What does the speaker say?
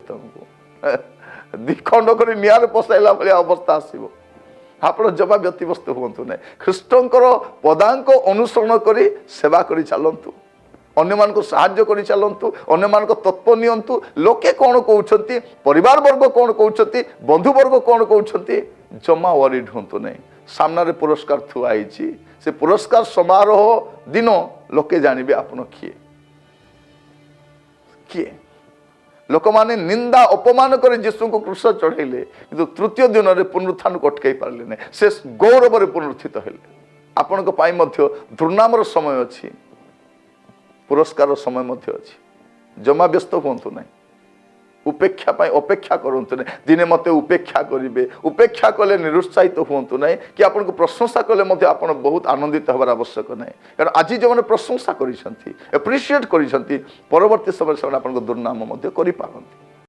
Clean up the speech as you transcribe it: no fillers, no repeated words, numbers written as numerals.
तुमको दिखंड कर निआर पशाइला भाया अवस्था आसो आप जमा व्यतिव्यस्त हूँ ना ख्रीष्टर पदांक अनुसरण कर सेवा कर चलतु अन्य मानक साहाय्य कर चलतु अन्य मानक तत्व नियंतु लोके कौन कहते परिवार वर्ग कौन कहते बंधु वर्ग कौन कहते जमा वरिड हूँ ना सामने पुरस्कार थुआई से पुरस्कार समारोह दिन लोके जानवे आपन किए किए लोक माने निंदा अपमान कर जीशु को क्रूस चढ़ेले कि तृतीय दिन में पुनरुत्थान को अटकई पारे ना से गौरव पुनरुत्थित हेले आपण दुर्नामर समय अच्छी पुरस्कार समय अच्छी जमा व्यस्त हूँ ना उपेक्षा अपेक्षा करते ना दिने मत उपेक्षा करेंगे उपेक्षा कले निरुत्साहित हूँ ना कि आपन को प्रशंसा कले आप बहुत आनंदित हबार आवश्यक ना कारण आज जो मैंने प्रशंसा कर एप्रिशिएट कर परवर्ती समय से दुर्नाम कर पारती।